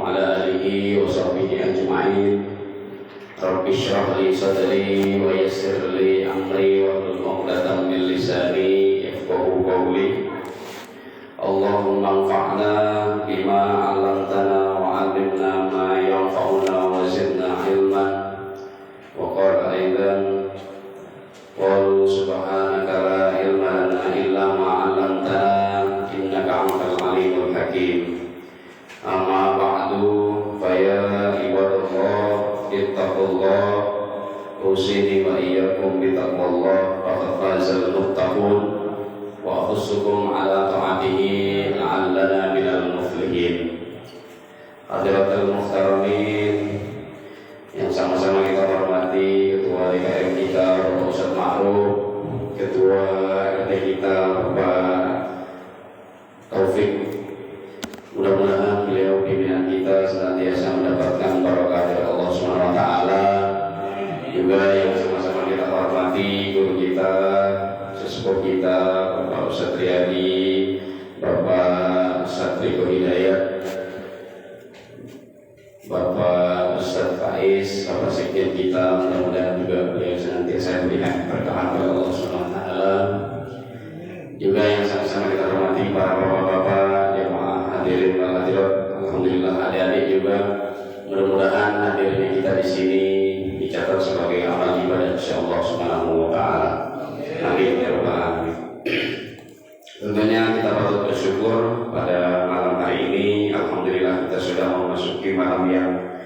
وعلى آله وصحبه أجمعين. رب اشرح لي صدري ويسر لي أمري واحلل عقدة من لساني يفقهوا قولي. اللهم انفعنا بما علمتنا وعلمنا ما ينفعنا وزدنا علما. وقال أيضا قالوا سبحانك لا علم لنا إلا ما علمتنا إنك أنت العليم الحكيم. أما بعد فيا عباد الله اتقوا الله أوصيني وإياكم بتقوى الله فقد فاز المتقون وأحثكم على طاعته لعلنا من المفلحين. Hadiratul muhtaramin yang sama-sama kita hormati, Ketua DKM kita Bapak Ustadz Ma'ruf, Ketua RT kita Bapak Taufik. Mudah-mudahan beliau pimpinan kita senantiasa mendapatkan barokah dari Allah Subhanahu wa taala. Juga yang sama-sama kita hormati guru kita, sesepuh kita Bapak Ustadz Riyadi, Bapak Ustadz Riko Hidayat, Bapak Ustadz Faiz, Bapak Sekjen kita, mudah-mudahan juga beliau senantiasa diberikan berkahan oleh Allah Subhanahu wa taala. Juga yang sama-sama kita hormati para bapak-bapak, jemaah hadirin wal hadirat, alhamdulillah adik-adik juga. Mudah-mudahan hadirnya kita di sini dicatat sebagai amal ibadah insyaallah Subhanahu wa taala. Amin ya rabbal alamin. Tentunya kita patut bersyukur pada malam hari ini. Alhamdulillah kita sudah memasuki malam yang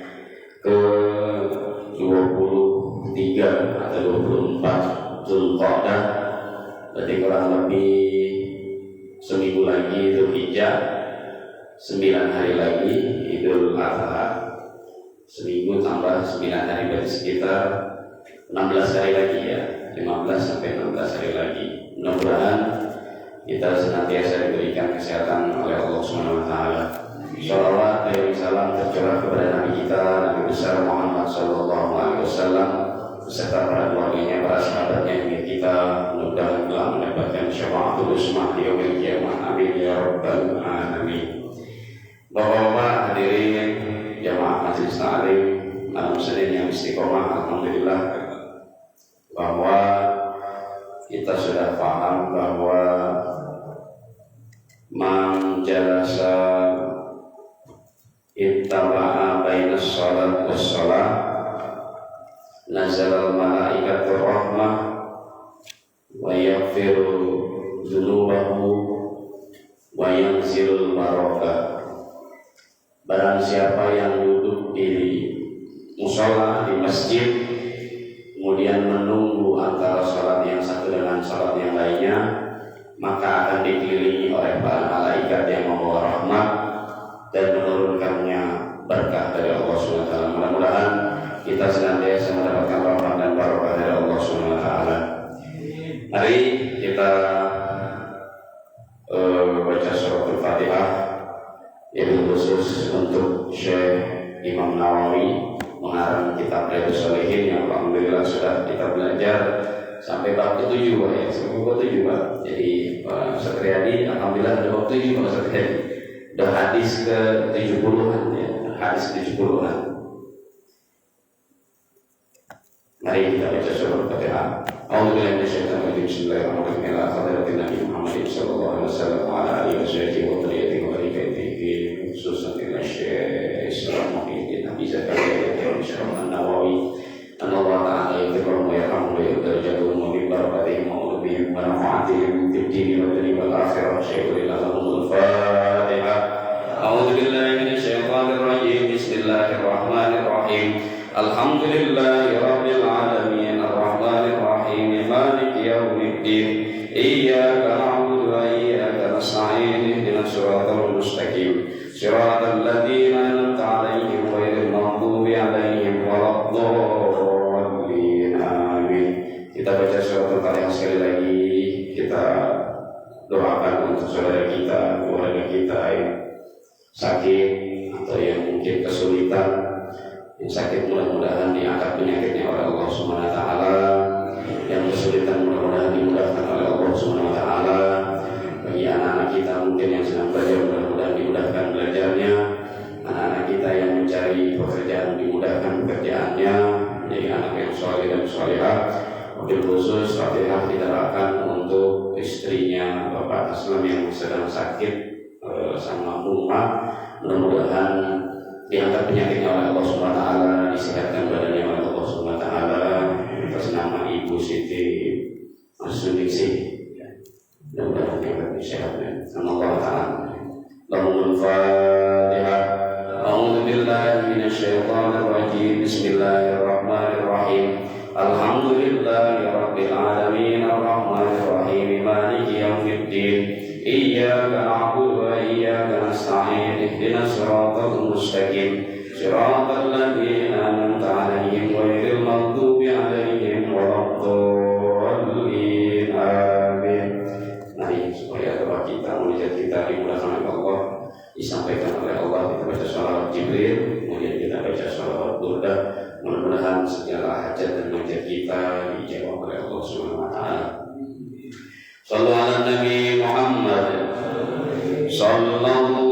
ke-23 atau 24 Zulqa'dah. Berarti kurang lebih seminggu lagi Dzulhijjah, 9 hari lagi Idul Adha. Seminggu tambah 9 hari berarti sekitar 16 hari lagi ya, 15 sampai 16 hari lagi. Mudah-mudahan kita senantiasa diberikan kesehatan oleh Allah Subhanahu wa taala. Shalawat dan salam tercurah kepada Nabi kita Nabi besar Muhammad sallallahu alaihi wasallam beserta para keluarganya, para sahabatnya yang kita mudah-mudahan telah mendapatkan syafaatul uzma di yaumil qiyamah. Amin ya rabbal alamin. Bapak-bapak hadirin jamaah majelis taklim malam Senin yang istiqomah, alhamdulillah bahwa kita sudah paham bahwa man jalasa ittaba'a bainas shalat was shalah nazalal malaikatu rahmah wa yaghfiru dzunubahu wa yanzilul barakah. Barang siapa yang duduk di mushola, di masjid, kemudian menunggu antara salat yang satu dengan salat yang lainnya, maka akan dikelilingi oleh para malaikat yang membawa rahmat dan menurunkannya berkah dari Allah SWT. Mudah-mudahan kita senantiasa mendapatkan rahmat dan barokah dari Allah SWT. Mari kita baca suratul Fatihah, yang khusus untuk Syekh Imam Nawawi mengarang kitab Riyadhus Shalihin yang alhamdulillah sudah kita belajar sampai bab ke-7 ya, sampai bab 7 Pak. Jadi Ustaz Riyadi alhamdulillah ada bab 7 Pak Ustaz Riyadi. Udah hadis ke-70-an ya, hadis ke-70-an. Mari kita baca surah Al-Fatihah. A'udzubillahi minasyaitonir rajim. Bismillahirrahmanirrahim. Ila hadratin Nabi Muhammad sallallahu alaihi wasallam wa ala alihi washabihi wa tabi'in wa rifatihi khususan ila Syekh Islam Muhyiddin Nabi Zakaria Al Nawawi. Allah Ta'ala yaghfiru wa yarhamu wa yarja'uhum wa bi barakatihim wa ulubihim wa nafa'atihim fid dini wa dunya wal akhirah. Syaikhul lahumul Fatihah. A'udzubillahi minasyaitonir rajim. Bismillahirrahmanirrahim. Alhamdulillahi rabbil alamin arrahmanir rahim maliki yaumiddin iyyaka na'budu wa iyyaka nasta'in ihdinas siratal mustaqim siratal ladzina an'amta 'alaihim ghairil maghdubi 'alaihim waladdallin. Amin. Kita baca surat Al-Fatihah sekali lagi. Kita doakan untuk saudara kita, keluarga kita yang sakit atau yang mungkin kesulitan. Yang sakit mudah-mudahan diangkat penyakitnya oleh Allah Subhanahu wa taala. Yang kesulitan mudah-mudahan dimudahkan oleh Allah Subhanahu wa taala. Bagi anak-anak kita mungkin yang sedang belajar mudah-mudahan dimudahkan belajarnya. Anak-anak kita menjadi anak yang soleh dan solehah. Wabil khusus Fatihah diterapkan untuk istrinya Bapak Aslam yang sedang sakit sama Umar. Mudah-mudahan diangkat penyakitnya oleh Allah Subhanahu wa taala, disehatkan badannya oleh Allah Subhanahu wa taala atas nama Ibu Siti Masudiksi. Mudah-mudahan diangkat sehatnya. Allah taala. Lahumul Fatihah. A'udzu billahi minasyaitonir rajim. Bismillahirrahmanirrahim. Alhamdulillahi rabbil alamin arrahmanir rahim maliki yaumiddin. Iyyaka na'budu wa iyyaka nasta'in. Ihdinas siratal mustaqim. Siratal ladzina an'amta 'alaihim ghairil maghdubi 'alaihim waladdallin. Amin. Mari supaya doa kita, munajat kita dimudahkan oleh Allah, disampaikan oleh Allah. Kita baca shalawat Jibril, kemudian kita baca shalawat Burdah. Mudah-mudahan segala hajat dan munajat kita dijawab oleh Allah Subhanahu wa taala. Shallu ala Nabi Muhammad. Sallallahu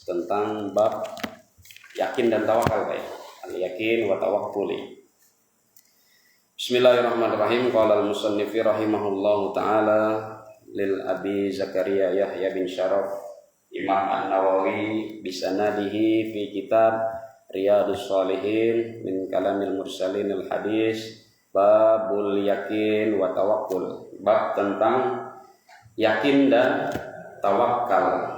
tentang bab yakin dan tawakal, al-yakin wa tawakkuli. Bismillahirrahmanirrahim. Qala al-musannif rahimahullahu taala lil Abi Zakaria Yahya bin Syaraf Imam An-Nawawi bisanadihi fi kitab Riyadhus Shalihin min kalamil mursalin al-hadis babul yakin wa tawakkul. Bab tentang yakin dan tawakal.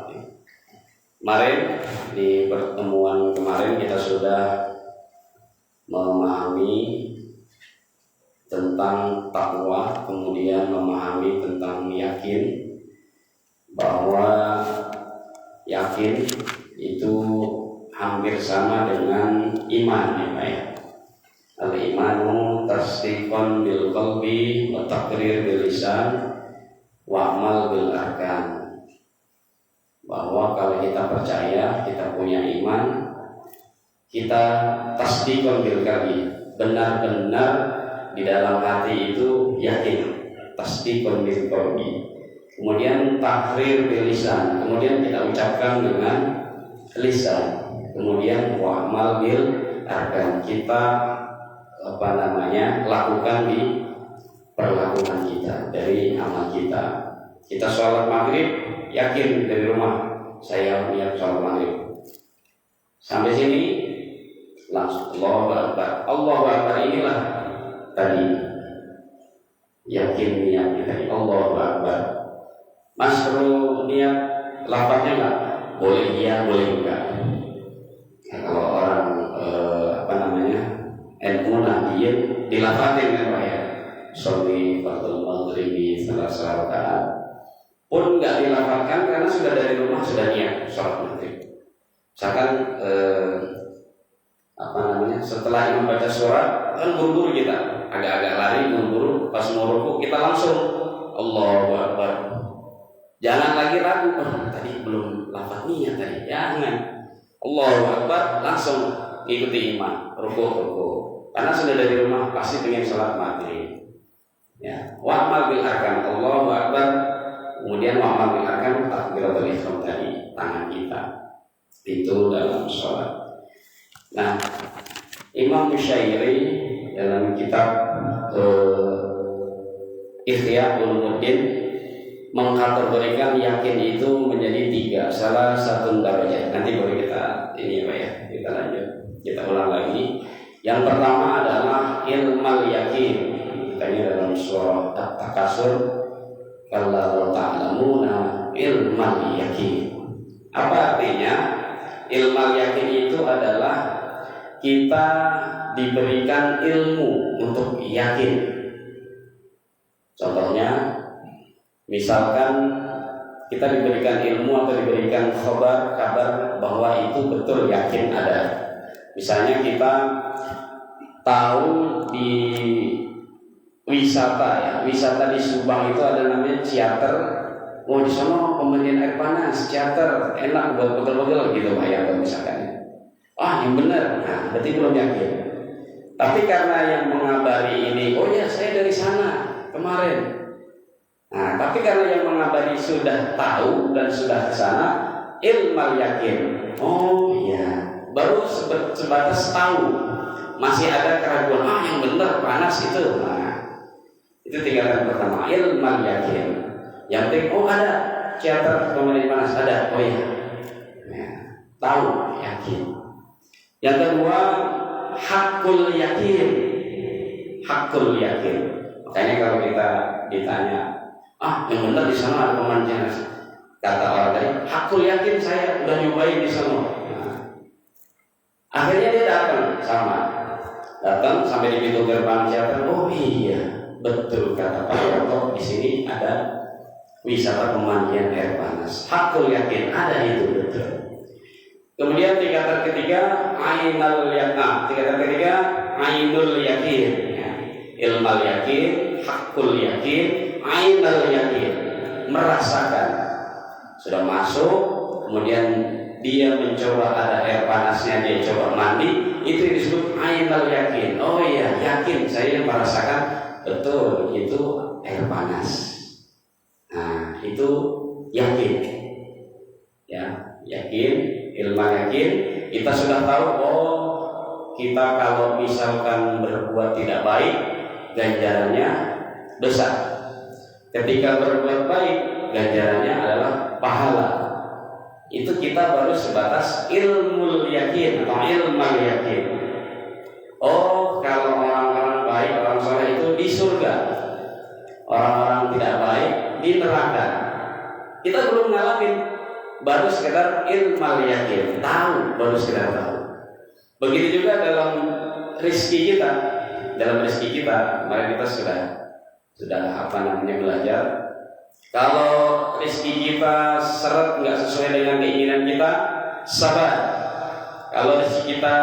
Kemarin di pertemuan kemarin kita sudah memahami tentang takwa, kemudian memahami tentang yakin, bahwa yakin itu hampir sama dengan iman, ya Pak ya. Al-imanu tasdiqan bil qalbi wa taqrir bil lisan wa amal bil arkan. Bahwa kalau kita percaya, kita punya iman, kita tasdiqan bil qalbi, benar-benar di dalam hati itu yakin, tasdiqan bil qalbi. Kemudian taqrir bil lisan, kemudian kita ucapkan dengan lisan. Kemudian wa amal bil arkan, kita lakukan di perlakuan kita, dari amal kita. Kita sholat maghrib, yakin dari rumah saya niat sholat maghrib. Sampai sini langsung Allahu Akbar. Allahu Akbar inilah tadi yakin niatnya tadi, Allahu Akbar. Mas perlu niat lafaznya enggak? Boleh iya, boleh enggak. Ya, kalau orang ilmu nabiyin dilafatin kan Pak ya, sholli fardhu maghribi salasa rakaat pun nggak dilafatkan karena sudah dari rumah sudah niat sholat maghrib. Misalkan setelah imam baca surat kan buru-buru, kita agak-agak lari buru-buru, pas mau rukuk kita langsung Allahu Akbar. Jangan lagi ragu, tadi belum lafaz niat tadi, jangan. Allahu Akbar langsung ikuti imam rukuk. Karena sudah dari rumah pasti pengen sholat maghrib. Ya, wa amal bil arkan, Allahu Akbar. Kemudian wa amal bil arkan takbiratul ihram tadi, tangan kita itu dalam sholat. Nah, Imam Musyairi dalam kitab Ihya Ulumuddin mengkategorikan yakin itu menjadi 3, salah satu darajat. Nanti boleh kita Pak ya, kita lanjut, kita ulang lagi. Yang pertama adalah ilmal yakin. Katanya dalam surah At-Takasur, kalau ta'lamuna ilmal yakin. Apa artinya? Ilmal yakin itu adalah kita diberikan ilmu untuk yakin. Contohnya, misalkan kita diberikan ilmu atau diberikan kabar bahwa itu betul, yakin ada. Misalnya kita tahu di wisata di Subang itu ada namanya ciater. Oh, di sana pemberian air panas, ciater, enak buat pegel-pegel gitu Pak ya, misalkan. Yang benar, berarti belum yakin. Tapi karena yang mengabari ini, oh ya saya dari sana kemarin. Tapi karena yang mengabari sudah tahu dan sudah ke sana, ilmal yakin. Oh iya, baru sebatas tahu. Masih ada keraguan, yang benar panas itu. Itu tingkatan pertama, ilmal yakin. Yang penting, ada ciater pemberian panas, ada. Oh iya, tahu, yakin. Yang kedua, hakul yakin. Hakul yakin. Makanya kalau kita ditanya, yang benar di sana ada pemancingan. Kata orang tadi, hakul yakin saya udah nyobain di sana. Akhirnya dia datang sampai di pintu gerbang ciater. Oh iya, betul kata Pak Yanto, di sini ada wisata pemandian air panas. Hakul yakin, ada itu betul. Kemudian tingkatan ketiga, ainul yakin. Ilmal yakin, hakul yakin, ainul yakin. Merasakan sudah masuk, kemudian dia mencoba ada air panasnya, dia coba mandi, itu disebut ainul yakin. Oh iya, yakin saya merasakan betul itu air panas. Itu yakin. Ya, yakin, ilmu yakin. Kita sudah tahu, kita kalau misalkan berbuat tidak baik, ganjarannya dosa. Ketika berbuat baik, ganjarannya adalah pahala. Itu kita baru sebatas ilmu yakin atau ilmu yakin. Kalau orang-orang baik, orang soleh itu di surga, orang-orang tidak baik di neraka. Kita belum ngalamin, baru sekedar ilmu yakin, tahu, baru sekedar tahu. Begitu juga dalam rezeki kita. dalam rezeki kita. Kemarin kita sudah belajar. Kalau rezeki kita seret nggak sesuai dengan keinginan kita, sabar. Kalau rezeki kita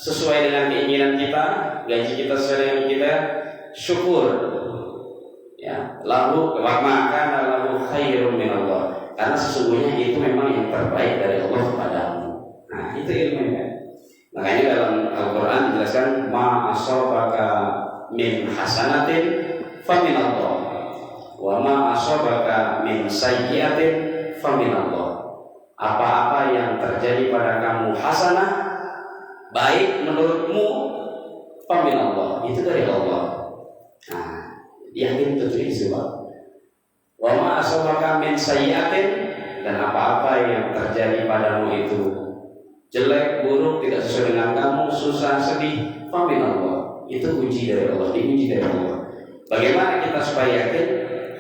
sesuai dengan keinginan kita, gaji kita sesuai dengan kita, syukur. Ya, lalu maka lalu khairum minallah. Karena sesungguhnya itu memang yang terbaik dari Allah kepadamu. Nah, itu ilmunya. Makanya dalam Al-Quran dijelaskan ma asabaka min hasanatin faminallah wa ma asabaka min sayyi'atin faminallah. Apa-apa yang terjadi pada kamu hasanah baik menurutmu faminallah, itu dari Allah. Nah, yakin betul itu Pak. Wa ma asabaka min sayyi'atin, dan apa-apa yang terjadi padamu itu jelek, buruk, tidak sesuai dengan kamu, susah, sedih, faminallah. Itu uji dari Allah, diuji dari Allah. Bagaimana kita supaya yakin?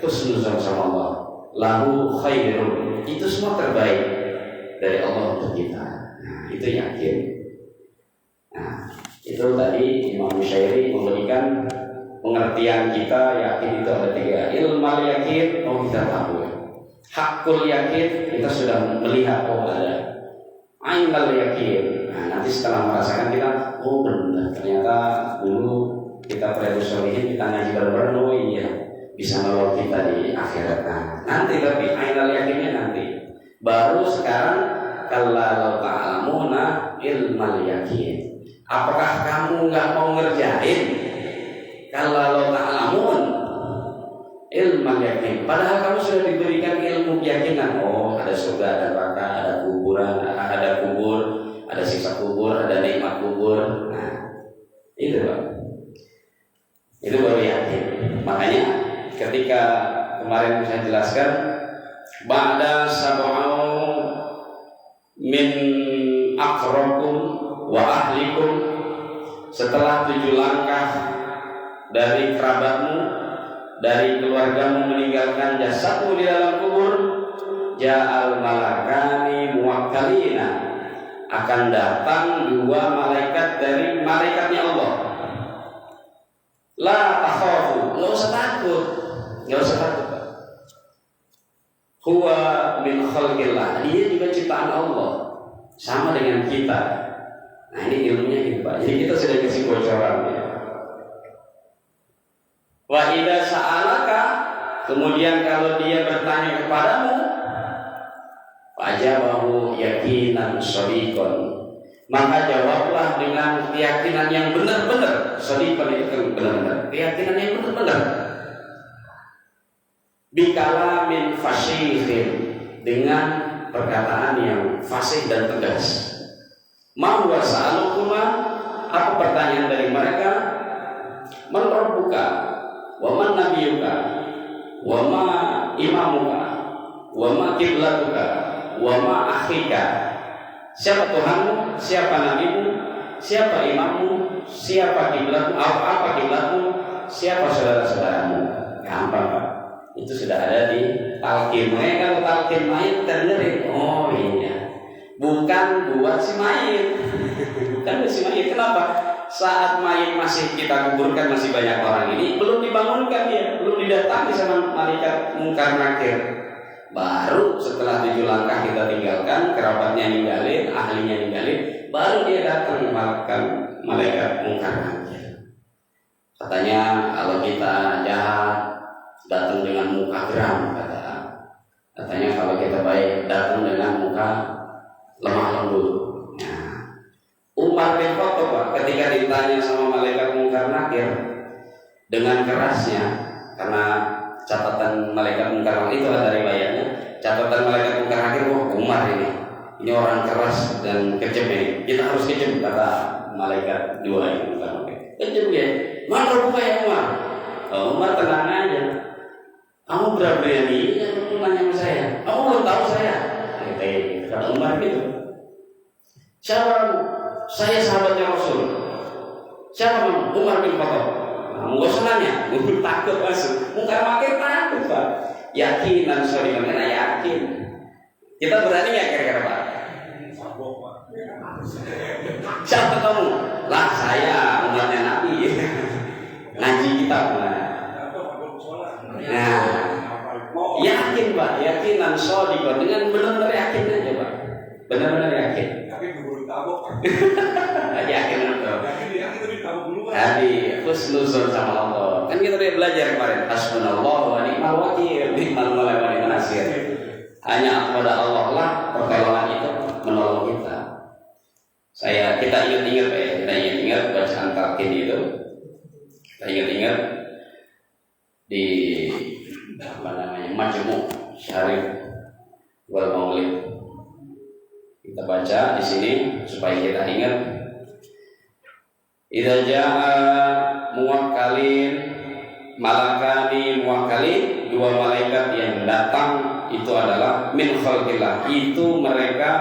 Husnuzon sama Allah, lahu khairun, itu semua terbaik dari Allah untuk kita. Nah, itu yakin. Nah, itu tadi Imam Musyairi memberikan pengertian kita yakin itu ada 3. Ilmal yakin, kita tahu. Hakul yakin, kita sudah melihat ada. Ainal yakin. Nah, nanti setelah merasakan kita, benar, ternyata dulu kita Riyadhus Shalihin, kita ngaji bareng-bareng, iya bisa menolong kita di akhirat. Nah, nanti tapi ainal yakinnya nanti. Baru sekarang kalau ta'lamuna ilmal yakin. Apakah kamu nggak mau ngerjain? Kalau ta'lamun ilmal yakin. Padahal kamu sudah diberikan ilmu keyakinan. Ada surga, ada neraka, ada kuburan, ada kubur, ada siksa kubur, ada nikmat kubur. Nah, itu Pak. Itu baru yakin. Makanya ketika kemarin saya jelaskan ba'da sab'u min aqrakum wa ahlikum, setelah 7 langkah dari kerabatmu, dari keluargamu meninggalkan jasadmu di dalam kubur, ja'al malakani muwakkalina, akan datang 2 malaikat dari malaikatnya Allah. La takhafu, enggak usah takut. Huwa min khalqillah, dia juga ciptaan Allah, sama dengan kita. Nah, ini ilmunya gitu Pak. Jadi kita sudah kasih bocoran ya. Wa idza sa'alaka, kemudian kalau dia bertanya kepadamu, fajabahu yaqinan shadiqan, maka jawablah dengan keyakinan yang benar-benar. Shadiqan itu kan benar-benar, keyakinan yang benar-benar. Bikalamin fasyihin, dengan perkataan yang fasih dan tegas. Ma huwa sa'alukuma, apa pertanyaan dari mereka? Man rabbuka, wa man nabiyuka, wa ma imamuka, wa ma kiblatuka, wa ma akhika. Siapa Tuhanmu, siapa nabimu, siapa imammu, siapa kiblatmu, apa kiblatmu, siapa saudara-saudaramu. Gampang Pak. Itu sudah ada di talqin. Kalau talqin mayit kita dengerin, iya, bukan buat si mayit. Bukan buat si mayit. Kenapa? Saat mayit masih kita kuburkan, masih banyak orang ini, belum dibangunkan dia, belum didatangi sama malaikat mungkar nakir. Baru setelah 7 langkah kita tinggalkan, kerabatnya ninggalin, ahlinya ninggalin, baru dia datang malaikat mungkar nakir. Katanya kalau kita jahat, datang dengan muka geram, katanya kalau kita baik, datang dengan muka lemah lembut. Nah, Umar bin Khattab ketika ditanya sama malaikat mungkar nakir dengan kerasnya, karena catatan malaikat mungkar nakir itu ada riwayatnya. Catatan malaikat mungkar nakir, Umar ini orang keras dan kejam ini. Kita harus kejam, kata malaikat 2 yang mungkar nakir. Kejam dia. Mana buka ya Umar? Umar tenang aja. Kamu berani nanya sama saya? Kamu belum tahu saya? Kata Umar gitu. Siapa? Saya sahabatnya Rasul. Siapa? Umar bin Khattab. Nggak usah nanya, gue takut masuk. Mungkar nakir takut Pak. Yakinan shadiqan, karena yakin. Kita berani nggak kira-kira Pak? Siapa kamu? Lah saya umatnya Nabi. kitab. Nah, yakin Pak, yakinan shodiqon, dengan benar-benar yakin aja Pak, benar-benar yakin. Yakin betul. Tadi husnuzon sama Allah. Kan kita udah belajar kemarin, hasbunallahu wa ni'mal wakil, ni'mal maula wa ni'mal nasir. Hanya kepada Allah lah pertolongan itu menolong kita. Kita ingat-ingat ya, kita ingat-ingat bacaan talqin itu. Kita ingat-ingat di Majmu' Syarif wal Maulid. Kita baca di sini supaya kita ingat. Idza jaa muwakkalin, malakani muwakkalin, dua malaikat yang datang itu adalah min khalqillah, itu mereka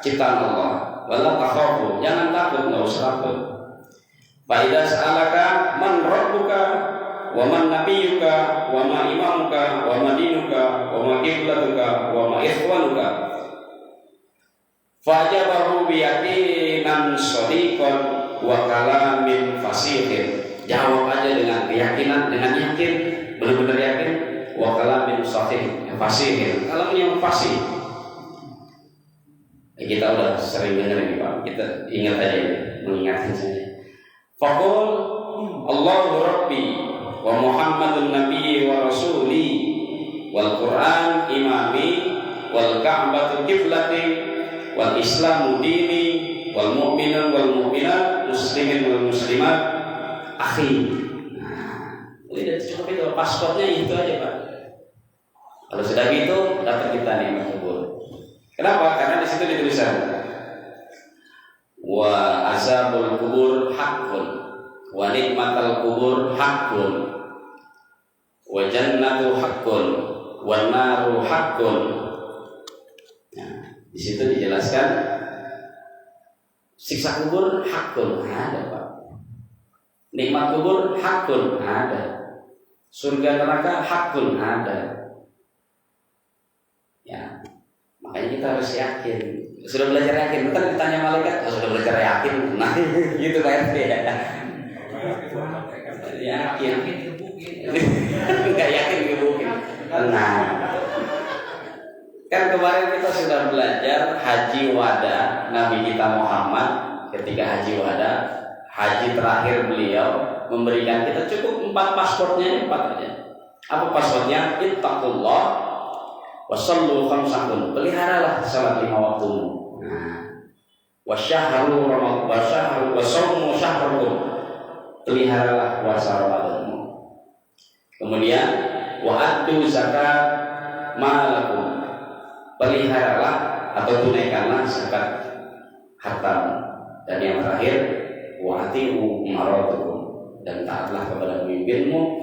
ciptaan Allah. Wala takhafu, jangan takut, enggak usah takut. Fa idza sa'alaka man rabbuka wa man nabiyyuka wa ma imamuka wa ma dinuka wa ma qiblatuka wa ma ikhwanuka fajabahu biyaqinan shadiqan wa kalamin fasihin. Jawab aja dengan keyakinan, dengan yakin, benar-benar yakin. Wa kalamin fasihin, kalam yang fasih. Kita udah sering dengar ini Pak, kita ingat aja ini, mengingatkan saja. Faqul Allahu Rabbi wa Muhammadun Nabi wa Rasuli wal Quran imami wal Ka'batu qiblati wal Islamu dini wal mu'minun wal mu'minat muslimin wal muslimat akhi. Nah, udah cukup itu, paspornya itu aja Pak. Kalau sudah gitu dapat kita nikmat kubur. Kenapa? Karena di situ ditulisan wa azabul kubur haqqun wa nikmatul kubur haqqun wa jannatu haqqun wa naru haqqun. Nah, di situ dijelaskan siksa kubur haqqun ada Pak. Nikmat kubur haqqun ada. Surga neraka haqqun ada. Ya, makanya kita harus yakin. Sudah belajar yakin, bentar ditanya malaikat, sudah belajar yakin, nah gitu Pak RT ya. Yakin, nggak yakin gebukin. Nah, kan kemarin kita sudah belajar haji wada Nabi kita Muhammad. Ketika haji wada, haji terakhir beliau memberikan kita cukup 4 paspornya, 4 aja. Apa paspornya? Ittaqullah wasallu khamsakun, peliharalah salat 5 waktu. Nah, wasyahru ramadan wasyahru wasawmu syahrukum, peliharalah puasa Ramadanmu. Kemudian wa'addu zakat malakum, peliharalah atau tunaikanlah zakat hartamu. Dan yang terakhir wa'ati'u maratukum, dan taatlah kepada pemimpinmu.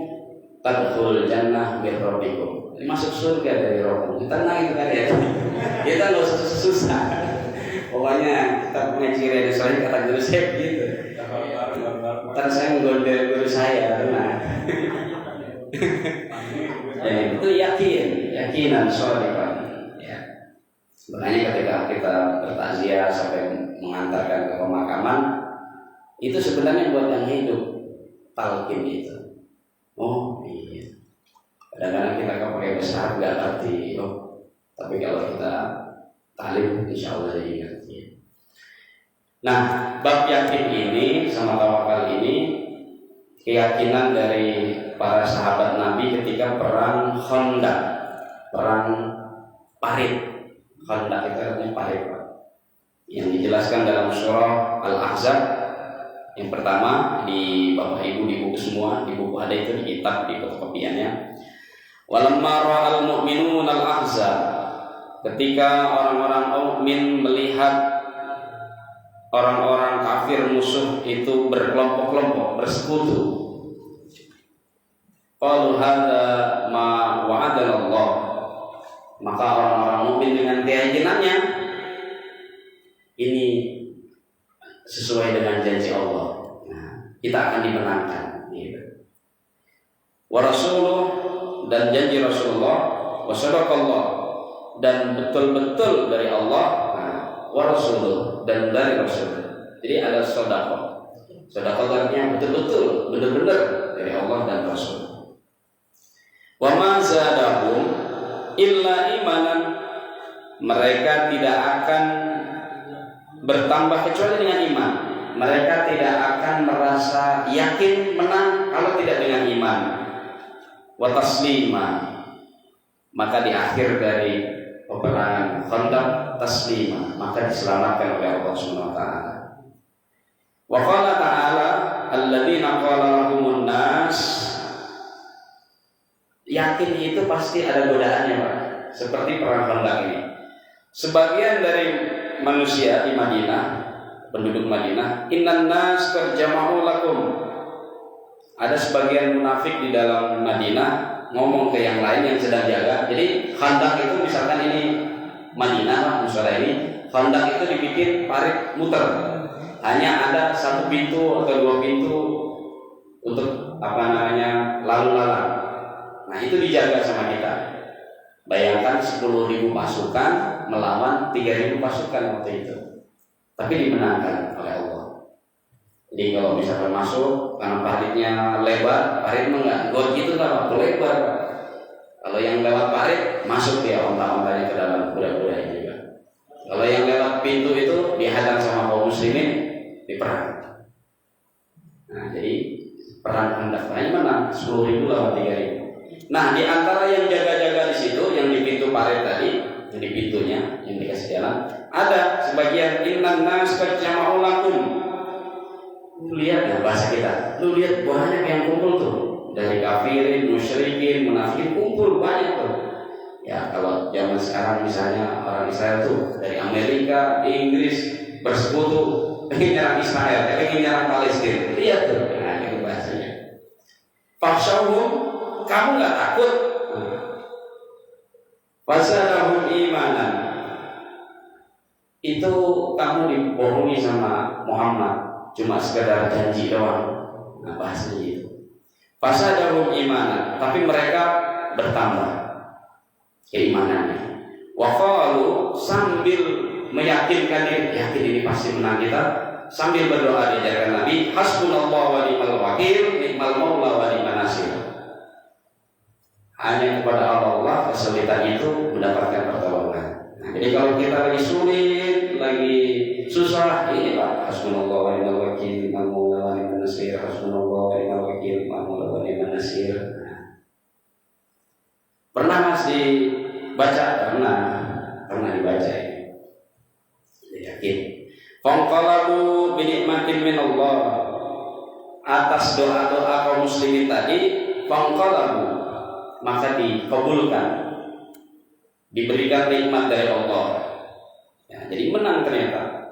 Tadkhulul jannah bi rabbikum, masuk surga dari Rabbmu. Tenang itu kan ya. Kita nggak usah susah. Pokoknya kita mengaji Riyadhus Shalihin kata guru saya gitu. Ntar saya menggondel guru saya, tenang. Itu yakinan shodiqon. Ya. Sebenarnya ketika kita bertakziah sampai mengantarkan ke pemakaman, itu sebenarnya buat yang hidup talqin itu. Oh iya, kadang-kadang kita pakai besar nggak ngerti, tapi kalau kita talim insya Allah jadi ngerti. Nah, bab yakin ini sama tawakal ini keyakinan dari para sahabat Nabi ketika perang Khandaq, perang Parit. Khandaq itu artinya Parit, yang dijelaskan dalam surah Al-Ahzab. Yang pertama di Bapak Ibu di buku semua, di buku ada itu, di kitab, di fotokopiannya. Walamma ra'al mu'minun al-ahzab, ketika orang-orang mukmin melihat orang-orang kafir musuh itu berkelompok-kelompok, bersekutu, qalu hadza ma wa'adana Allah, maka orang-orang mukmin dengan keyakinannya ini sesuai dengan janji Allah. Nah, kita akan dimenangkan. Gitu. Wa rasuluh, dan janji Rasulullah, wa sadaqallah, dan betul-betul dari Allah. Nah, wa rasuluh, dan dari Rasul. Jadi ada sedekah. Sedekahnya betul-betul benar-benar dari Allah dan Rasul. Wa ma zadahum illa imanan, mereka tidak akan bertambah kecuali dengan iman. Mereka tidak akan merasa yakin menang kalau tidak dengan iman. Wa taslima, maka di akhir dari peperangan Khandaq taslima, maka diselamatkan oleh Allah Subhanahu wa taala. Wa qala ta'ala alladzina qala lahumun nas, yakin itu pasti ada godaannya, Pak. Seperti perang Khandaq ini. Sebagian dari manusia di Madinah, penduduk Madinah, innan nas qad jama'u lakum. Ada sebagian munafik di dalam Madinah ngomong ke yang lain yang sedang jaga. Jadi Khandaq itu misalkan ini Madinah, musola ini, Khandaq itu dibikin parit muter. Hanya ada satu pintu atau dua pintu untuk lalu lalang. Nah, itu dijaga sama kita. Bayangkan 10.000 pasukan melawan 3.000 pasukan waktu itu. Tapi dimenangkan oleh Allah. Jadi kalau misalkan masuk karena paritnya lebar, parit enggak got gitu kan, lebar. Kalau yang lewat parit masuk dia onta-ontanya ke dalam kuda-kuda ini juga. Kalau yang lewat pintu itu dihadang sama kaum muslimin, diperang. Nah, jadi perang Khandaq hanya menang 10.000 lawan 3.000. Nah, di antara yang jaga-jaga di situ, yang di pintu parit tadi, yang di pintunya, yang dikasih jalan, ada sebagian innan nas qad jama'u lakum. Lu lihat ya bahasa kita. Lu lihat banyak yang kumpul tuh. Dari kafirin, musyrikin, munafikin kumpul banyak tuh. Ya, kalau zaman sekarang misalnya orang Israel tuh dari Amerika, Inggris bersekutu ingin nyerang Israel, ingin nyerang Palestina. Lihat tuh, nah itu bahasanya. Fakhshawhum, kamu nggak takut? Fasadahum imanan. Itu kamu dibohongi sama Muhammad, cuma sekedar janji doang. Nah bahasanya itu. Fasadahum imanan, tapi mereka bertambah keimanannya. Wa qalu, sambil meyakinkan diri, yakin ini pasti menang kita, sambil berdoa di jalan Nabi, hasbunallahu wa ni'mal wakil, ni'mal maula wa ni'man nasir. Hanya kepada Allah kesulitan itu mendapatkan pertolongan. Nah, jadi kalau kita lagi sulit, lagi susah, ini Pak, hasbunallahu wa ni'mal wakil, ni'mal maula wa ni'man nasir, hasbunallahu wa ni'mal wakil, ni'mal maula wa ni'man nasir. Pernah Mas dibaca? Pernah dibaca ini. Yakin. Faqalabu bi ni'matin min Allah. Atas doa-doa kaum muslimin tadi, faqalabu, maka dikabulkan, diberikan nikmat dari Allah. Ya, jadi menang ternyata.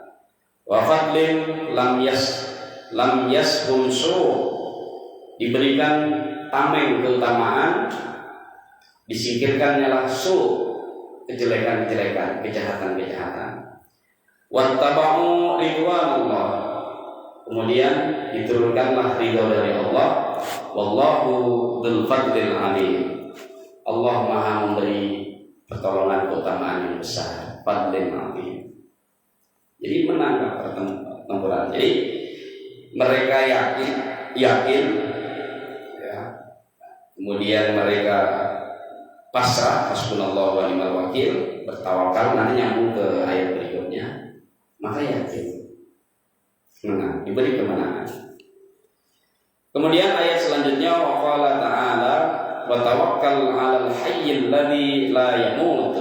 Wa fadlin lam yashum su, diberikan tameng keutamaan, disingkirkannya su, kejelekan-kejelekan, kejahatan-kejahatan. Wattaba'u ridwanallah, kemudian diturunkanlah ridho dari Allah. Wallahu dzul fadlil alim, Allah Maha memberi pertolongan keutamaan yang besar, fadlil alim. Jadi menang pertempuran. Jadi mereka yakin ya. Kemudian mereka pasrah, hasbunallahu wa ni'mal wakil, bertawakal. Nanti nyambung ke ayat berikutnya. Maka yakin menang, diberi kemenangan. Kemudian ayat selanjutnya, wa qala ta'ala wa tawakkal 'alal hayyil ladzi la yamut.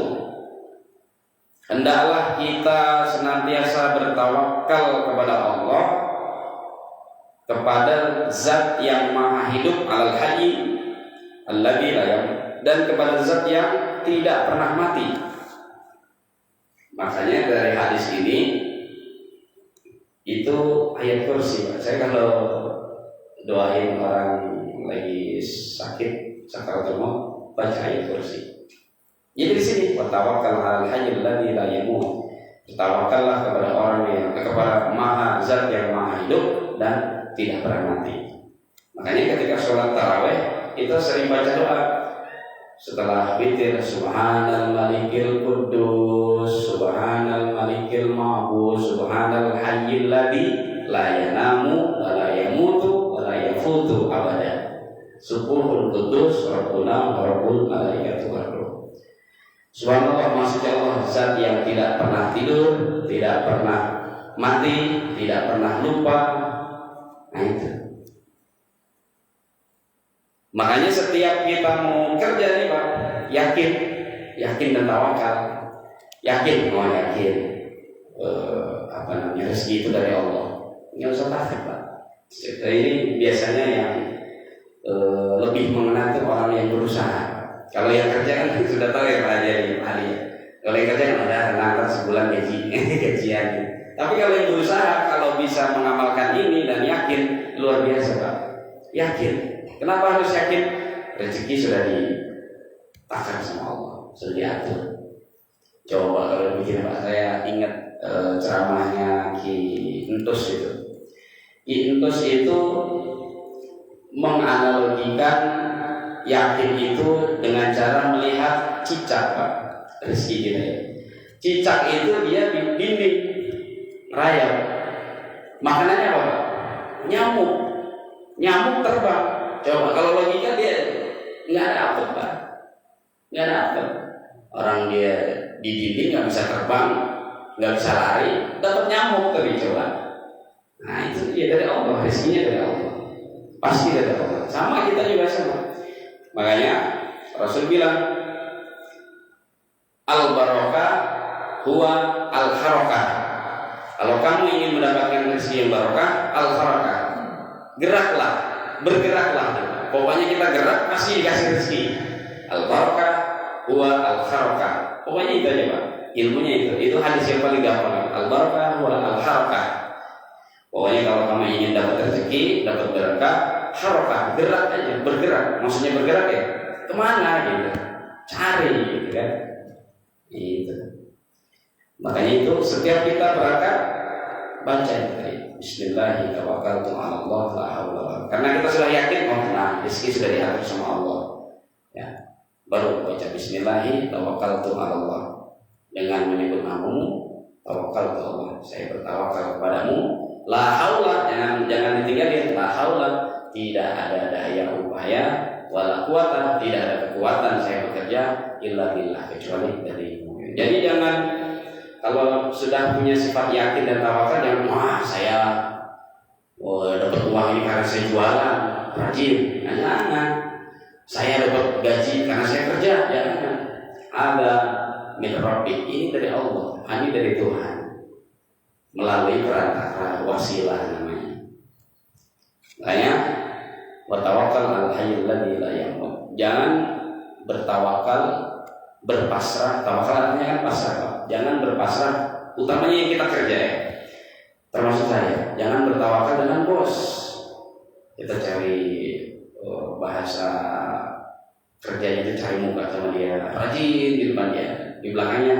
Hendaklah kita senantiasa bertawakal kepada Allah, kepada zat yang maha hidup, 'alal hayy alladzi la yamut, dan kepada zat yang tidak pernah mati. Makanya dari hadis ini itu ayat kursi, Pak. Saya kalau doain orang lagi sakit sakaratul maut baca ayat kursi. Jadi di sini tawakkal 'alal hayyil ladzi la yamut. Tawakallah kepada orang yang kepada maha zat yang maha hidup dan tidak pernah mati. Makanya ketika sholat tarawih kita sering baca doa setelah witir, subhanal malikil quddus, subhanal malikil ma'bus, subhanal hayyil ladzi la yanamu wa la yamutu wa la yafutu abada. Subuhul Qudus Rabbuna wa Rabbul Malaikatu war Ruh. Subhanallah, maksudnya Allah zat yang tidak pernah tidur, tidak pernah mati, tidak pernah lupa. Nah itu. Makanya setiap kita mau kerja nih Pak, yakin dan tawakal. Yakin rezeki itu dari Allah. Nggak usah takut Pak. Ini biasanya yang lebih mengenal itu orang yang berusaha. Kalau yang kerja kan sudah tahu ya Pak Haji ahli. Kalau yang kerja kan ada nanti sebulan gajian. Tapi kalau yang berusaha, kalau bisa mengamalkan ini dan yakin, luar biasa Pak. Yakin. Kenapa harus yakin? Rezeki sudah ditakar sama Allah, sudah diatur. Coba kalau begini Pak, saya ingat ceramahnya Ki Entus itu. Ki Entus itu menganalogikan yakin itu dengan cara melihat cicak Pak, rezeki kita ya. Cicak itu dia dinding rayap. Makanannya apa Pak? Nyamuk terbang. Coba kalau logika dia nggak dapet Pak, nggak dapet. Orang dia di dinding nggak bisa terbang, nggak bisa lari, dapat nyamuk tadi coba. Nah itu dia dari Allah, rezekinya dari Allah, pasti dari Allah. Sama kita juga sama. Makanya Rasul bilang al barokah huwa al harokah. Kalau kamu ingin mendapatkan rezeki yang barokah, al harokah, geraklah, bergeraklah. Pokoknya kita gerak pasti dikasih rezeki. Al barokah huwa al harokah. Pokoknya itu aja Pak. Ilmunya itu hadis yang paling gampang. Al barokah huwa al harokah. Pokoknya kalau kamu ingin dapat rezeki, dapat berkah, harokah, gerak aja, bergerak. Maksudnya bergerak ya, kemana gitu, cari gitu kan. Itu. Makanya itu setiap kita berangkat baca ini. Bismillahirrahmanirrahim. Karena kita sudah yakin, rezeki sudah diatur sama Allah. Ya, baru baca Bismillahirrahmanirrahim dengan menyebut namamu, tawakal Allah. Saya bertawakal kepadamu. La haula, jangan ditinggalin. La haula, tidak ada daya upaya, wala quwata, tidak ada kekuatan saya bekerja illa billah, kecuali darimu. Jadi jangan, kalau sudah punya sifat yakin dan tawakal, jangan saya dapat uang ini karena saya jualan rajin. Jangan. Saya dapat gaji karena saya kerja. Jangan. Ada min rabbik, ini dari Allah, ini dari Tuhan, melalui perantara wasilah namanya. Makanya watawakal al hayyul ladzi la yamut. Jangan bertawakal berpasrah. Tawakal artinya kan pasrah Pak. Jangan berpasrah, utamanya yang kita kerja ya. Termasuk saya, jangan bertawakal dengan bos. Kita cari bahasa kerjanya itu cari muka sama dia, rajin di depan dia, di belakangnya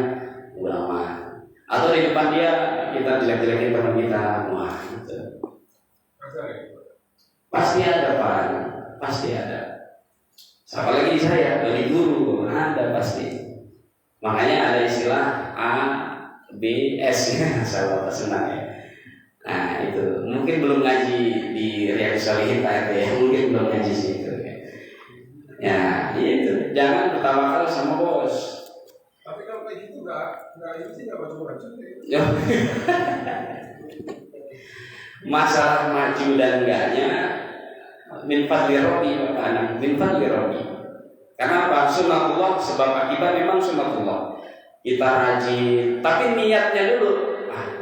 ulama. Atau di depan dia kita jelek-jelekin teman kita, wah gitu. Pasti ada Pak, pasti ada. Apalagi saya dari guru, ada pasti. Makanya ada istilah A, B, S ya, sahabat senang ya. Nah itu mungkin belum ngaji di Riyadhus Shalihin Pak ya, mungkin belum ngaji situ ya. Ya itu, jangan bertawakal sama bos. Tapi kalau kayak gitu nggak ini sih nggak baca-baca. Masalah maju dan enggaknya min fadli rabbi Bapak anak, min fadli rabbi. Karena apa? Sunnatullah, sebab akibat memang sunnatullah. Kita rajin, tapi niatnya dulu.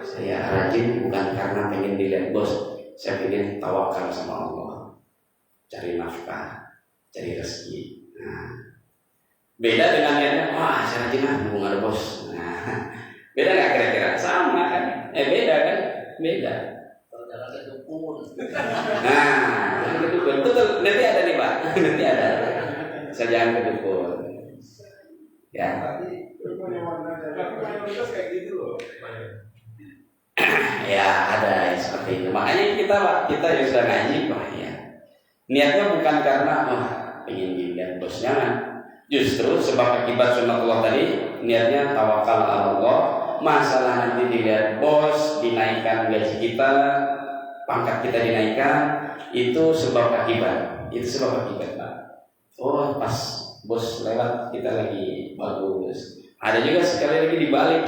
Saya rajin bukan karena pengen dilihat bos, saya pengen tawakal sama Allah, cari nafkah, cari rezeki. Nah, beda dengan niatnya, saya rajin mumpung ada bos. Nah, beda nggak kira-kira? Sama kan? Beda kan? Beda. Jangan kedukun. Nah, jangan kedukun. Betul, nanti ada nih Pak, nanti ada. Saya jangan kedukun. Ya. Tapi mayoritas kayak gitu loh. Ya ada yang seperti itu. Makanya kita yang sudah ngaji, ya niatnya bukan karena pengen dilihat bos, jangan. Justru sebab akibat sunnatullah tadi, niatnya tawakal Allah. Masalah nanti dilihat bos, dinaikkan gaji kita, pangkat kita dinaikkan, itu sebab akibat. Itu sebab akibat, Pak. Oh, pas bos lewat kita lagi bagus. Ada juga sekali lagi dibalik.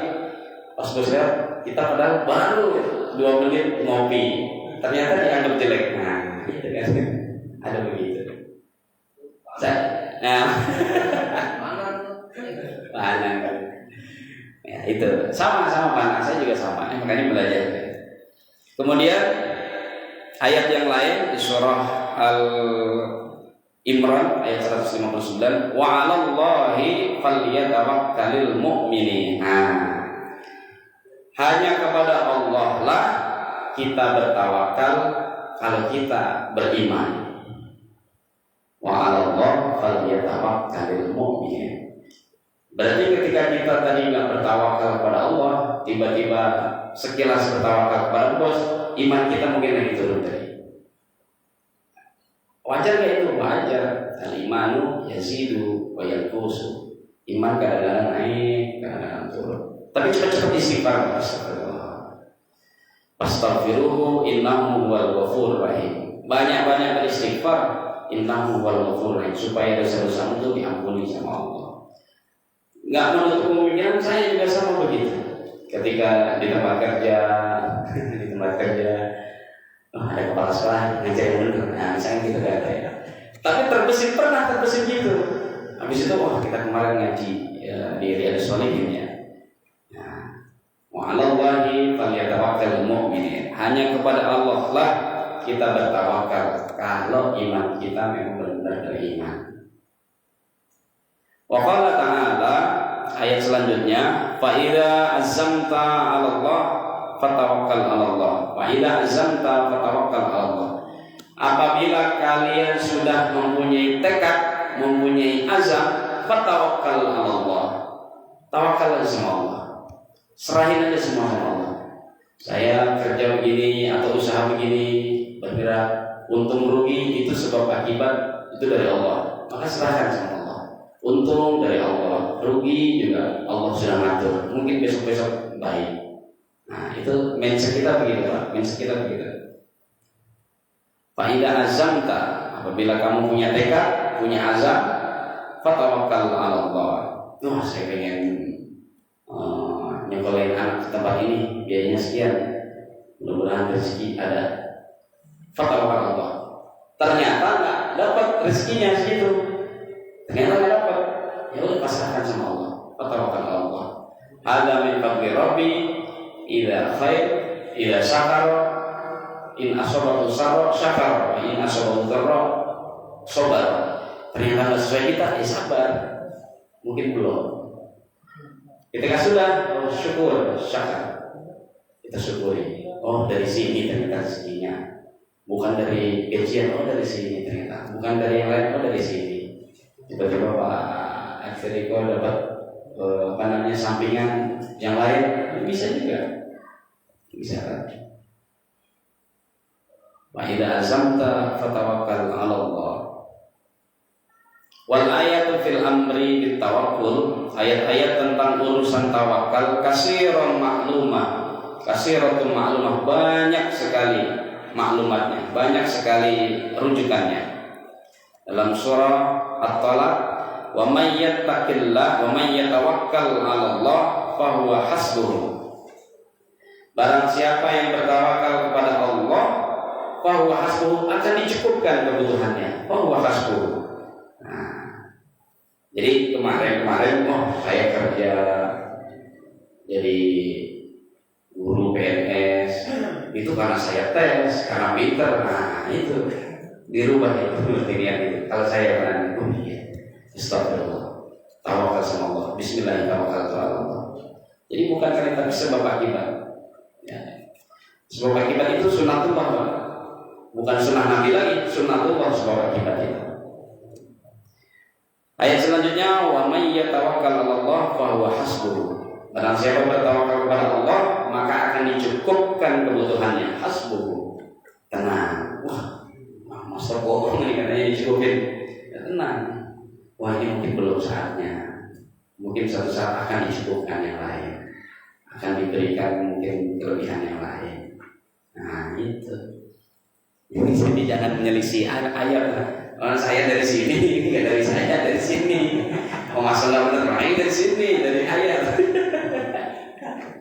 Pas bos lewat, kita padahal baru 2 menit ngopi, ternyata dianggap jelek. Nah, gitu kan. Ada begitu. Mana kan? Ya, itu sama Pak. Saya juga sama. Makanya belajar. Kemudian ayat yang lain di surah Al-Imran ayat 159, wa 'alallahi falyatawakkalul mu'minin. Hanya kepada Allah lah kita bertawakal kalau kita beriman. Wa 'alallahi falyatawakkalul mu'minin. Berarti ketika kita tadi nggak bertawakal kepada Allah, tiba-tiba sekilas bertawakal kepada bos, iman kita mungkin lagi turun tadi. Wajar nggak itu? Wajar. Al-imanu yazidu wa yanqusu. Iman kadang-kadang naik, kadang-kadang turun. Tapi cepat-cepat istighfar. Astaghfiruhu innahu huwal ghafurur rahim. Banyak-banyak beristighfar, innahu huwal ghafurur rahim, supaya dosa-dosa itu diampuni sama Allah. Nggak menutup kemungkinan saya juga sama begitu. Ketika di tempat kerja, ada kepala sekolah ngajarin bener, nah misalnya gitu kan ya. Tapi pernah terbesit gitu. Habis itu kita kemarin ngaji ya, di Riyadhus Shalihin ya. Nah, wa 'alallahi falyatawakkalul mu'minin. Hanya kepada Allah lah kita bertawakal kalau iman kita memang benar dari iman. Wa qala ta'ala ayat selanjutnya, fa idza azamta 'ala Allah fatawakkal 'ala Allah. Fa idza azamta fatawakkal 'ala Allah. Apabila kalian sudah mempunyai tekad, mempunyai azam, fatawakkal 'ala Allah. Tawakal sama Allah. Serahin aja semua sama Allah. Saya kerja begini atau usaha begini, bergerak, untung rugi itu sebab akibat itu dari Allah. Maka serahkan sama Allah. Untung dari Allah, rugi juga Allah sudah ngatur. Mungkin besok-besok baik. Nah, itu mindset kita begitu, Pak. Mindset kita begitu. Fa idza azamta, apabila kamu punya tekad, punya azam, fatawakkal 'ala Allah. Saya pengen nyekolahin anak ke tempat ini, biayanya sekian. Mudah-mudahan rezeki ada. Fatawakkal 'ala Allah. Ternyata enggak dapat rezekinya segitu. Ternyata enggak dapat. Ya udah pasrahkan sama Allah. Fatawakkal 'ala Allah. Hada min fadli Rabbi idza khair idza syakara in asabahu sarra syakara wa in asabahu dharra sabar. Ternyata enggak sesuai kita, sabar. Mungkin belum. Ketika sudah, syukur, syakar. Kita syukuri. Dari sini ternyata rezekinya. Bukan dari gajian, dari sini ternyata. Bukan dari yang lain, dari sini. Tiba-tiba Pak Eksperiko dapat sampingan yang lain, bisa juga. Bisa kan? Wa idza azamta fatawakkal 'ala Allah. Wal ayatu fil amri bit tawakkul, ayat-ayat tentang urusan tawakal katsiran maklumah, banyak sekali maklumatnya, banyak sekali rujukannya. Dalam surah At-Talaq, wa may yattaqillah wa may yatawakkal 'ala Allah fa huwa hasbuh. Barang siapa yang bertawakal kepada Allah, fa huwa hasbuh, akan dicukupkan kebutuhannya. Fa huwa hasbuh. Jadi kemarin saya kerja jadi guru PNS itu karena saya tes, karena pinter. Nah itu dirubah itu pilihan itu. Kalau saya pernah astagfirullah, tawakal sama Allah, bismillahirrahmanirrahim. Jadi bukan karena sebab akibat. Ya. Sebab akibat itu sunnatullah, bukan sunnah Nabi lagi, sunnatullah sebab akibat itu. Ayat selanjutnya, wa may yatawakkal 'ala Allah fa huwa hasbuh. Barang siapa bertawakal kepada Allah, maka akan dicukupkan kebutuhannya. Hasbuh. Tenang. Master bohong ini katanya dicukupin. Ya, tenang. Ini mungkin belum saatnya. Mungkin suatu saat akan dicukupkan yang lain. Akan diberikan mungkin kelebihan yang lain. Nah, itu. Jadi jangan menyelisih ayat. Saya dari sini, nggak dari saya, dari sini. Oh masalah benar lain dari sini, dari ayat.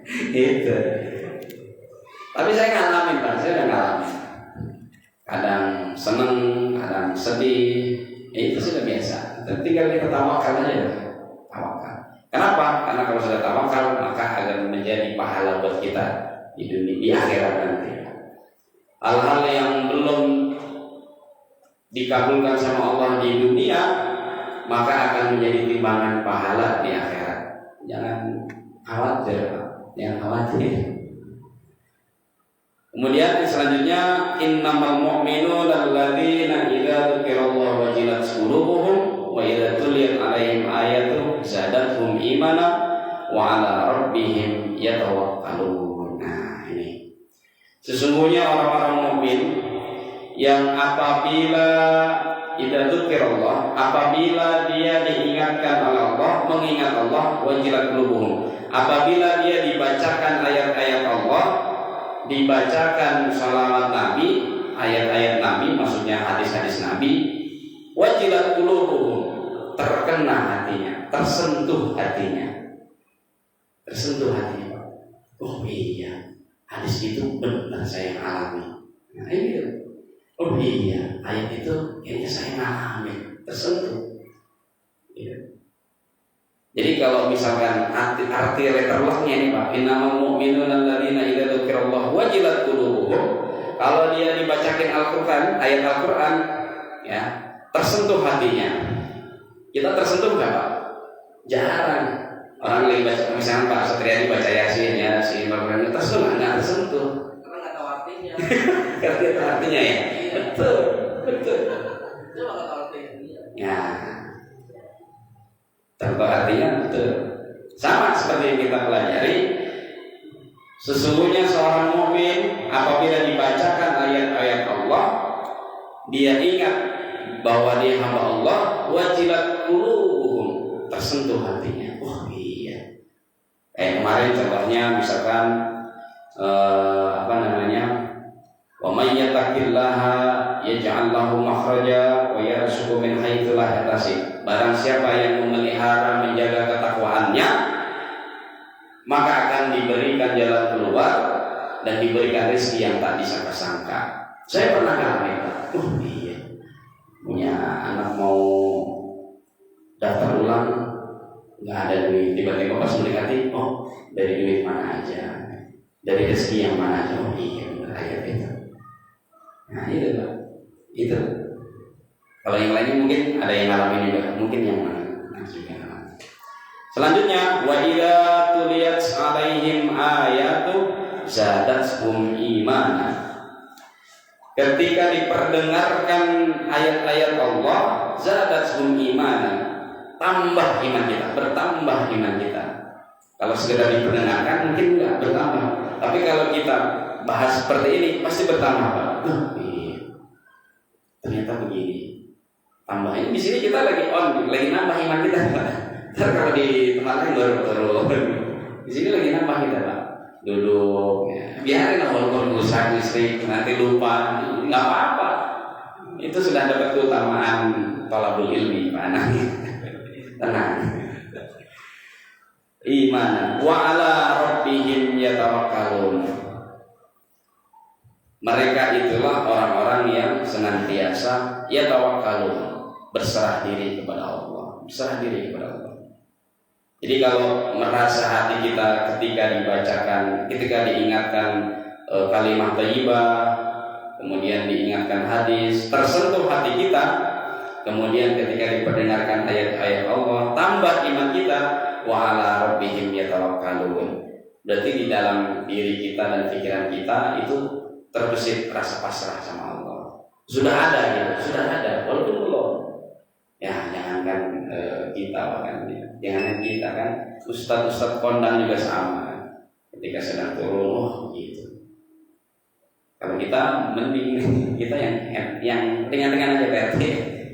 Gitu. Tapi saya ngalamin Pak, saya udah ngalamin. Kadang seneng, kadang sedih. Itu sudah biasa. Tinggal kita tawakal aja. Tawakal. Kenapa? Karena kalau sudah tawakal maka akan menjadi pahala buat kita di dunia, di akhirat nanti. Hal-hal yang belum dikabulkan sama Allah di dunia maka akan menjadi timbangan pahala di akhirat. Jangan khawatir, jangan khawatir. Kemudian selanjutnya innamal mu'minuna alladzina idza dzukirallahu wajilat qulubuhum wa idza tuliyat 'alaihim ayatu zadatuhum imana wa 'ala rabbihim yatawakkalun. Nah, ini. Sesungguhnya orang-orang mukmin yang apabila idza dzukirallah, apabila dia diingatkan oleh Allah, mengingat Allah, wajilat qulubuhum. Apabila dia dibacakan ayat-ayat Allah, dibacakan salawat Nabi, ayat-ayat Nabi, maksudnya hadis-hadis Nabi, wajilat qulubuhum, terkena hatinya, tersentuh hatinya. Tersentuh hatinya. Oh iya, hadis itu benar saya alami. Nah, ini oh iya, ayat itu kayaknya saya alami, tersentuh. Ya. Jadi kalau misalkan arti letter lock-nya ini Pak, innamal mu'minuna alladzina idza dzukirallahu wajilat qulubuhum. Kalau dia dibacakan Al-Qur'an, ayat Al-Qur'an, ya, tersentuh hatinya. Kita tersentuh enggak Pak? Jarang. Orang lagi baca, misalnya Pak Satriadi baca Yasin ya, si Al-Qur'an tersentuh enggak tersentuh. Karena nggak tahu artinya. Ngerti artinya ya? Betul, betul. Itu nggak tahu artinya. Ya. Tanpa artinya betul. Sama seperti yang kita pelajari, sesungguhnya seorang mukmin apabila dibacakan ayat-ayat Allah, dia ingat bahwa dia hamba Allah, wajilat qulubuhum, tersentuh hatinya. Oh iya. Kemarin contohnya misalkan wa may yattaqillaha yaj'al lahu makhraja wa yarzuqhu min haitsu la yahtasib. Barang siapa yang memelihara menjaga ketakwaannya, maka akan diberikan jalan keluar dan diberikan rezeki yang tak disangka-sangka. Saya pernah ngalamin, iya, punya anak mau daftar ulang, nggak ada duit, tiba-tiba pas mendekati, oh dari duit mana aja, dari rezeki yang mana aja, oh iya benar ayat itu. Nah itu Pak, itu. Kalau yang lainnya mungkin ada yang ngalamin juga, mungkin yang mana juga. Selanjutnya, wa idza tuliyat 'alaihim ayatu zadatuhum imana. Ketika diperdengarkan ayat-ayat Allah, zadatuhum imana, tambah iman kita, bertambah iman kita. Kalau sekedar diperdengarkan mungkin enggak bertambah, tapi kalau kita bahas seperti ini pasti bertambah Pak. Iya. Ternyata begini. Tambahnya di sini kita lagi nambah iman kita Pak. Ntar kalau di tempat lain baru turun. Di sini lagi nambah kita Pak. Duduk, ya. Biarin lah walaupun rusak listrik, nanti lupa, nggak apa-apa. Itu sudah dapat keutamaan thalabul ilmi Pak anak. Tenang. Iman wa ala rabbihim yatawakkalun. Mereka itulah orang-orang yang senantiasa yatawakkalun, berserah diri kepada Allah, berserah diri kepada Allah. Jadi kalau merasa hati kita ketika dibacakan, ketika diingatkan kalimat thayyibah, kemudian diingatkan hadis, tersentuh hati kita, kemudian ketika diperdengarkan ayat-ayat Allah, tambah iman kita, wa ala rabbihim yatawakkalun. Berarti di dalam diri kita dan pikiran kita itu terbesit rasa pasrah sama Allah. Sudah ada gitu, sudah ada, walaupun belum. Ya jangankan kita bahkan, jangan kita kan, ustadz kondang juga sama. Ketika sedang turun, oh gitu. Kalau kita mending kita yang ringan-ringan aja PRT.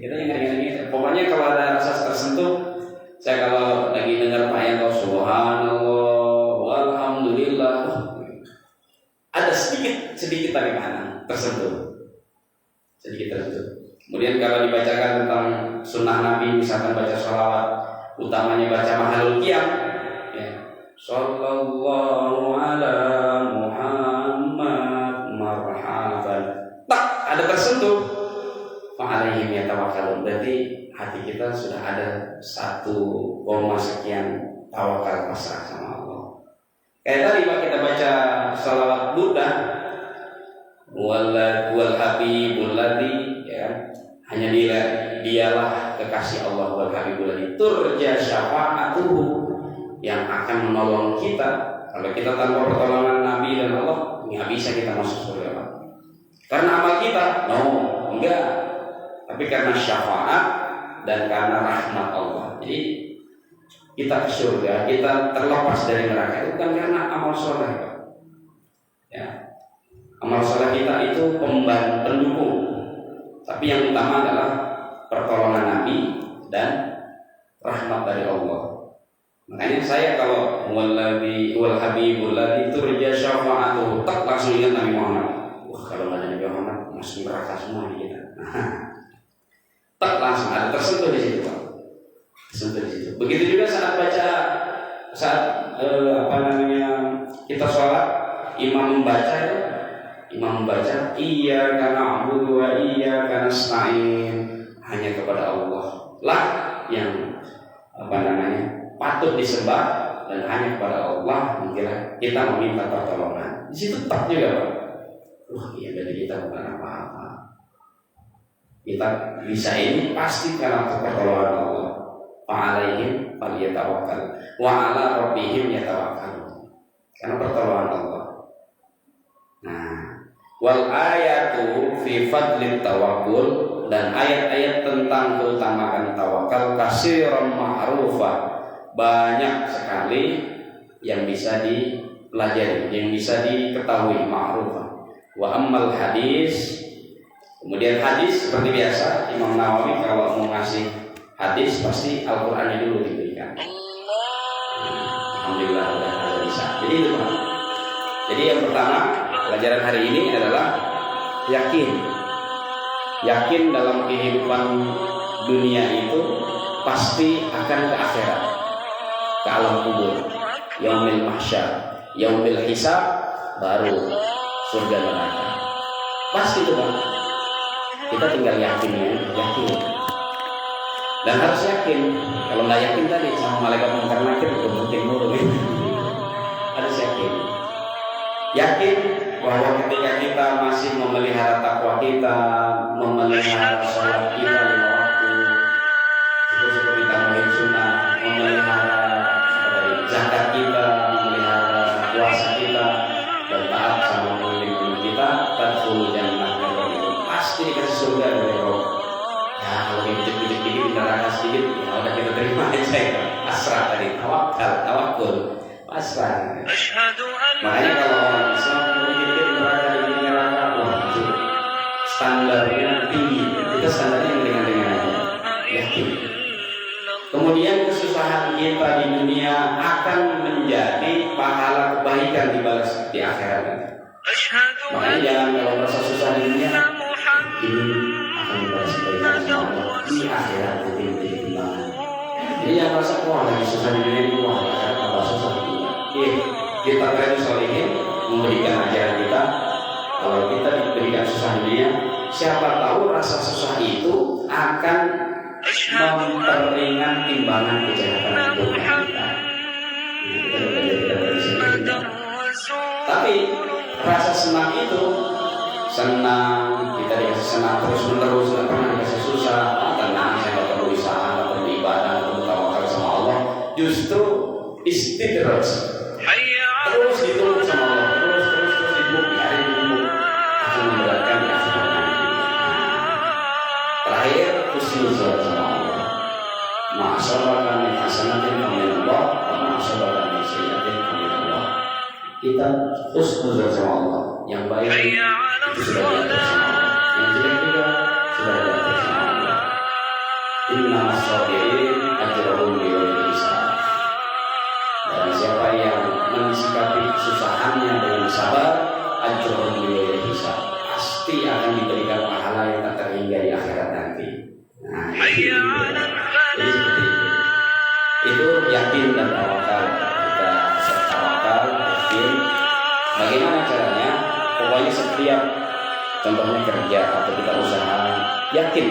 Kita yang ringan-ringan. Pokoknya kalau ada rasa tersentuh, saya kalau lagi dengar Pak Yanto subhanallah walhamdulillah, ada sedikit bagaimana tersentuh. dibacakan tentang sunnah Nabi, misalkan baca sholawat, utamanya baca mahalul qiyam, ya. Sallallahu ala Muhammad marhaban. Tak ada tersentuh. Fa'alaihim yatawakkalun. Berarti hati kita sudah ada 1, sekian tawakal pasrah sama Allah. Kayak tadi Pak kita baca salawat Buddha, wal habibul ladzi, ya, hanya dialah kekasih Allah, wal habibul ladzi turja syafa'atuhu, yang akan menolong kita. Kalau kita tanpa pertolongan Nabi dan Allah, nggak bisa kita masuk surga Pak. Karena amal kita, enggak. Tapi karena syafaat dan karena rahmat Allah. Jadi kita ke surga, kita terlepas dari neraka itu bukan karena amal soleh, ya. Amal soleh kita itu pendukung, tapi yang utama adalah pertolongan Nabi dan rahmat dari Allah. Makanya saya kalau wal habibul ladzi turja syafa'atuhu, tak langsung ingat Nabi Muhammad. Wah, kalau nggak ada Nabi Muhammad masuk neraka semua kita. Tak langsung ada tersentuh di situ Pak. Tersentuh di situ. Begitu juga saat baca, kita sholat, imam membaca iya karena abudu wa iya karena nasta'in, hanya kepada Allah lah yang patut disembah, dan hanya kepada Allah kita meminta pertolongan. Di situ tak juga Pak. Wah, iya, dari kita bukan apa-apa. Kita bisa ini pasti karena pertolongan Allah. Fa'alaihim falyatawakkal wa 'ala rabbihim yatawakkalun. Karena pertolongan Allah. Nah, wal ayatu fi fadlit tawakkul, dan ayat-ayat tentang keutamaan tawakal katsiran ma'rufah, banyak sekali yang bisa dipelajari, yang bisa diketahui, ma'rufah. Wa ammal hadis, kemudian hadis seperti biasa Imam Nawawi kalau mau ngasih hadis pasti Al-Qur'annya dulu diberikan. Alhamdulillah udah bisa. Jadi itu Pak. Jadi yang pertama pelajaran hari ini adalah yakin dalam kehidupan dunia itu pasti akan ke akhirat, ke alam kubur, yaumil mahsyar, yaumil hisab, baru surga neraka. Pasti itu Pak. Kita tinggal yakin. Dan harus yakin. Kalau nggak yakin tadi sama malaikat mungkar nakir penting dulu. Harus yakin. Yakin bahwa ketika kita masih memelihara takwa kita, memelihara sholat kita 5 waktu, seperti tambahin sunnah, memelihara zakat kita, memelihara puasa kita, dan taat sama pemimpin kita, tadkhulul jannah, pasti dikasih surga dari Allah. Ya kalau dikit di neraka sedikit, ya udah kita terima aja. Pasrah tadi, tawakul, pasrah. Makanya kalau orang Islam dikit di neraka, wah itu standarnya tinggi. Kita standarnya yang ringan-ringan aja, yakin. Kemudian kesusahan kita di dunia akan menjadi pahala kebaikan dibalas di akhirat. Makanya jangan kalau merasa susah di dunia, ini akan dibalas kebaikan sama Allah di akhirat, nanti menjadi timbangan. Jadi jangan merasa wah lagi susah di dunia ini, wah akhirat tambah susah di dunia. Kita kan solihin memberikan ajaran kita. Kalau kita diberikan susah di dunia, siapa tahu rasa susah itu akan memperingan timbangan kejahatan dunia kita. Tapi rasa senang itu, senang kita dikasih senang terus menerus, nggak pernah dikasih susah. Tenang, saya nggak perlu usaha, nggak perlu ibadah, nggak perlu tawakal sama Allah. Justru istidraj, terus dituntut sama Allah, terus dituntut, biarin dulu, akan memberatkan di akhirat nanti. Terakhir husnuzon sama Allah. Ma'asabaka min hasanatin min Allah, wa ma'asabaka min sayyi'atin min Allah. Kita husnuzon sama Allah. Yang baik itu sudah diatur sama Allah, yang jelek juga sudah diatur sama Allah. Inna as-sabirin ajrahum bighairi hisab. Dan siapa yang mensikapi kesusahannya dengan sabar, ajrahum bighairi hisab, pasti akan diberikan pahala yang tak terhingga di akhirat nanti. Jadi seperti itu yakin dan tawakal. Kita tawakal, yakin. Bagaimana caranya? Pokoknya setiap contohnya kerja atau kita usaha, yakin.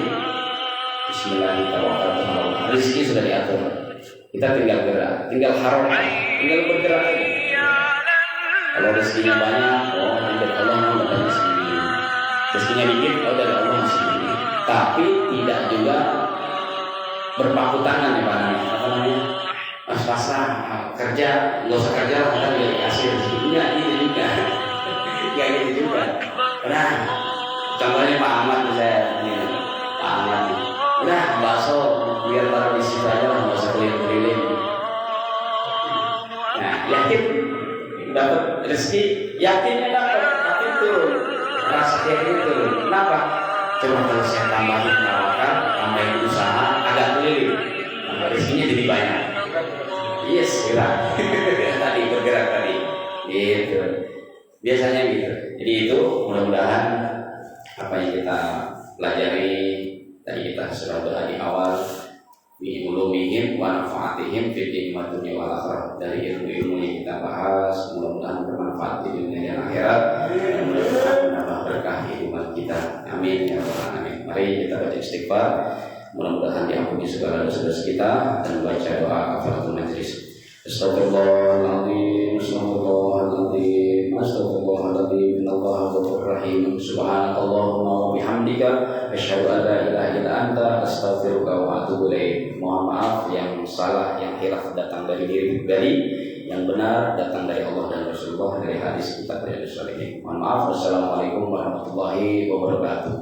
Bismillahirrahmanirrahim. Rezeki sudah diatur. Kita tinggal gerak, tinggal harokah, tinggal bergerak aja. Kalau rezekinya banyak, oh ini dari Allah, datangnya sendiri. Rezekinya dikit, oh dari Allah sendiri. Tapi tidak juga berpaku tangan ya Pak namanya. Apa namanya? Mas pasrah kerja, nggak usah kerja lah, kan dia dikasih rezeki. Enggak gitu juga. Enggak gitu juga. Nah, contohnya Pak Ahmad misalnya, Pak Ahmad. Udah bakso biar taruh di situ aja lah, nggak usah keliling-keliling. Nah, yakin dapat rezeki, yakinnya dapat, tapi itu rasa yakin itu. Kenapa? Coba kalau saya tambahin tawakal, tambahin usaha, agak keliling, rezekinya jadi banyak. Yes, gerak. Tadi bergerak tadi, gitu. Biasanya gitu. Jadi itu mudah-mudahan apa yang kita pelajari tadi, kita sudah doa di awal, bi ulumihim wa nafaatihim fid din wa dunya wal akhirah. Dari ilmu-ilmu yang kita bahas mudah-mudahan bermanfaat di dunia dan akhirat, dan mudah-mudahan menambah berkah kehidupan kita. Amin ya rabbal alamin. Mari kita baca istighfar, mudah-mudahan diampuni segala dosa-dosa kita, dan baca doa kafaratul majlis. Astagfirullahaladzim, astagfirullahaladzim, astagfirullahaladzim, innallaha ghafurur rahim. Subhanakallahumma wa bihamdika, asyhadu an la ilaha illa anta, astaghfiruka wa atubu ilaik. Mohon maaf yang salah, yang khilaf datang dari diri pribadi, yang benar datang dari Allah dan Rasulullah, dari hadis kitab Riyadhus Shalihin. Mohon maaf. Wassalamualaikum warahmatullahi wabarakatuh.